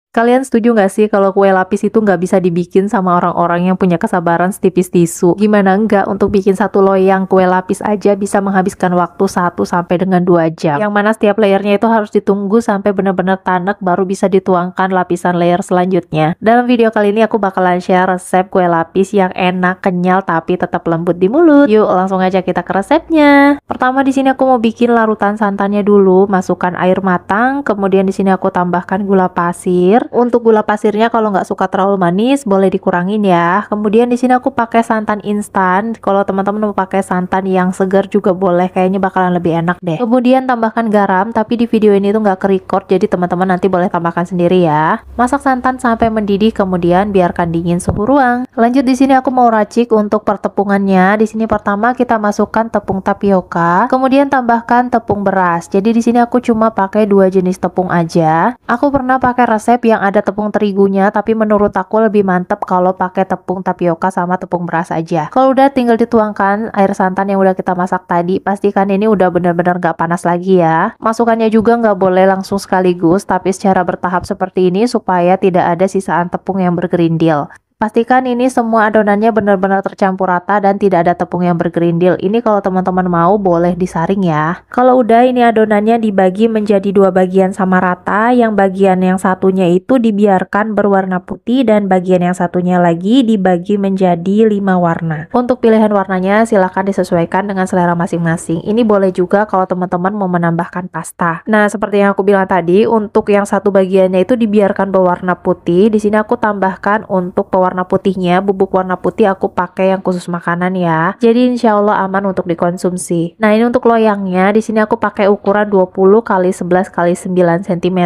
Kalian setuju nggak sih kalau kue lapis itu nggak bisa dibikin sama orang-orang yang punya kesabaran setipis tisu? Gimana enggak untuk bikin satu loyang kue lapis aja bisa menghabiskan waktu 1 sampai 2 jam. Yang mana setiap layernya itu harus ditunggu sampai benar-benar tanek baru bisa dituangkan lapisan layer selanjutnya. Dalam video kali ini aku bakalan share resep kue lapis yang enak, kenyal, tapi tetap lembut di mulut. Yuk langsung aja kita ke resepnya. Pertama di sini aku mau bikin larutan santannya dulu. Masukkan air matang, kemudian di sini aku tambahkan gula pasir. Untuk gula pasirnya kalau nggak suka terlalu manis boleh dikurangin ya. Kemudian di sini aku pakai santan instan. Kalau teman-teman mau pakai santan yang segar juga boleh, kayaknya bakalan lebih enak deh. Kemudian tambahkan garam, tapi di video ini tuh nggak ke-record, jadi teman-teman nanti boleh tambahkan sendiri ya. Masak santan sampai mendidih, kemudian biarkan dingin suhu ruang. Lanjut di sini aku mau racik untuk pertepungannya. Di sini pertama kita masukkan tepung tapioka, kemudian tambahkan tepung beras. Jadi di sini aku cuma pakai 2 jenis tepung aja. Aku pernah pakai resep yang ada tepung terigunya, tapi menurut aku lebih mantep kalau pakai tepung tapioka sama tepung beras aja. Kalau udah tinggal dituangkan air santan yang udah kita masak tadi, pastikan ini udah benar-benar gak panas lagi ya. Masukannya juga nggak boleh langsung sekaligus, tapi secara bertahap seperti ini supaya tidak ada sisaan tepung yang bergerindil. Pastikan ini semua adonannya benar-benar tercampur rata dan tidak ada tepung yang bergerindil. Ini kalau teman-teman mau boleh disaring ya. Kalau udah ini adonannya dibagi menjadi 2 bagian sama rata. Yang bagian yang satunya itu dibiarkan berwarna putih dan bagian yang satunya lagi dibagi menjadi 5 warna. Untuk pilihan warnanya silahkan disesuaikan dengan selera masing-masing. Ini boleh juga kalau teman-teman mau menambahkan pasta. Nah, seperti yang aku bilang tadi, untuk yang satu bagiannya itu dibiarkan berwarna putih. Di sini aku tambahkan untuk warna putihnya, bubuk warna putih aku pakai yang khusus makanan ya. Jadi insya Allah aman untuk dikonsumsi. Nah, ini untuk loyangnya, di sini aku pakai ukuran 20 x 11 x 9 cm.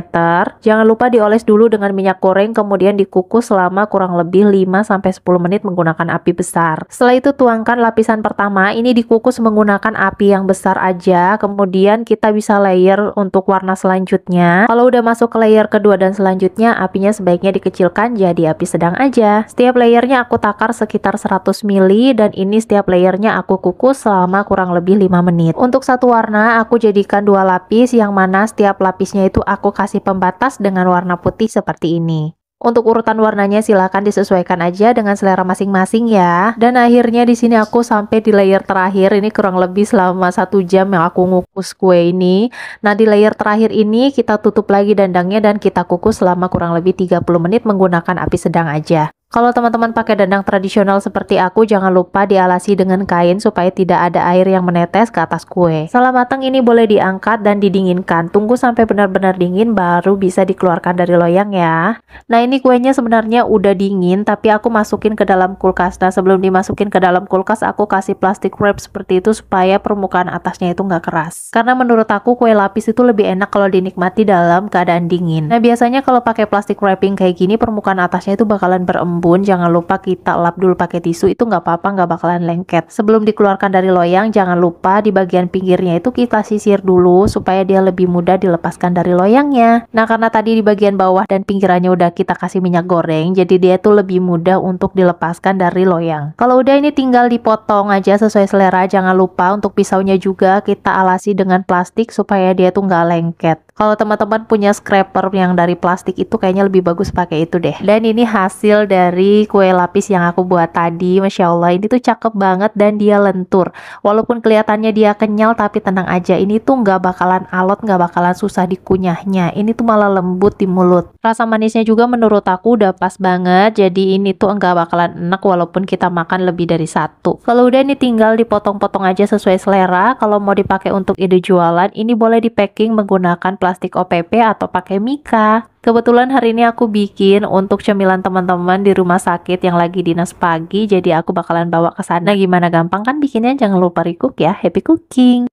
Jangan lupa dioles dulu dengan minyak goreng, kemudian dikukus selama kurang lebih 5-10 menit menggunakan api besar. Setelah itu tuangkan lapisan pertama, ini dikukus menggunakan api yang besar aja. Kemudian kita bisa layer untuk warna selanjutnya. Kalau udah masuk ke layer kedua dan selanjutnya, apinya sebaiknya dikecilkan jadi api sedang aja. Setiap layernya aku takar sekitar 100 ml dan ini setiap layernya aku kukus selama kurang lebih 5 menit. Untuk satu warna aku jadikan 2 lapis, yang mana setiap lapisnya itu aku kasih pembatas dengan warna putih seperti ini. Untuk urutan warnanya silahkan disesuaikan aja dengan selera masing-masing ya. Dan akhirnya di sini aku sampai di layer terakhir. Ini kurang lebih selama 1 jam yang aku ngukus kue ini. Nah, di layer terakhir ini kita tutup lagi dandangnya dan kita kukus selama kurang lebih 30 menit menggunakan api sedang aja. Kalau teman-teman pakai dandang tradisional seperti aku, jangan lupa dialasi dengan kain supaya tidak ada air yang menetes ke atas kue. Setelah matang ini boleh diangkat dan didinginkan. Tunggu sampai benar-benar dingin baru bisa dikeluarkan dari loyang ya. Nah, ini kuenya sebenarnya udah dingin, tapi aku masukin ke dalam kulkas. Nah, sebelum dimasukin ke dalam kulkas, aku kasih plastik wrap seperti itu supaya permukaan atasnya itu nggak keras. Karena menurut aku kue lapis itu lebih enak kalau dinikmati dalam keadaan dingin. Nah, biasanya kalau pakai plastik wrapping kayak gini, permukaan atasnya itu bakalan berembun. Jangan lupa kita lap dulu pakai tisu, itu nggak apa-apa, nggak bakalan lengket. Sebelum dikeluarkan dari loyang, jangan lupa di bagian pinggirnya itu kita sisir dulu supaya dia lebih mudah dilepaskan dari loyangnya. Nah, karena tadi di bagian bawah dan pinggirannya udah kita kasih minyak goreng, jadi dia tuh lebih mudah untuk dilepaskan dari loyang. Kalau udah ini tinggal dipotong aja sesuai selera. Jangan lupa untuk pisaunya juga kita alasi dengan plastik supaya dia tuh nggak lengket. Kalau teman-teman punya scraper yang dari plastik itu kayaknya lebih bagus pakai itu deh. Dan ini hasil dari kue lapis yang aku buat tadi. Masya Allah, ini tuh cakep banget dan dia lentur. Walaupun kelihatannya dia kenyal, tapi tenang aja, ini tuh nggak bakalan alot, nggak bakalan susah dikunyahnya. Ini tuh malah lembut di mulut. Rasa manisnya juga menurut aku udah pas banget. Jadi ini tuh nggak bakalan enak walaupun kita makan lebih dari 1. Kalau udah ini tinggal dipotong-potong aja sesuai selera. Kalau mau dipakai untuk ide jualan, ini boleh di packing menggunakan plastik OPP atau pakai mika. Kebetulan hari ini aku bikin untuk cemilan teman-teman di rumah sakit yang lagi dinas pagi, jadi aku bakalan bawa ke sana. Gimana, gampang kan bikinnya? Jangan lupa recook ya. Happy cooking!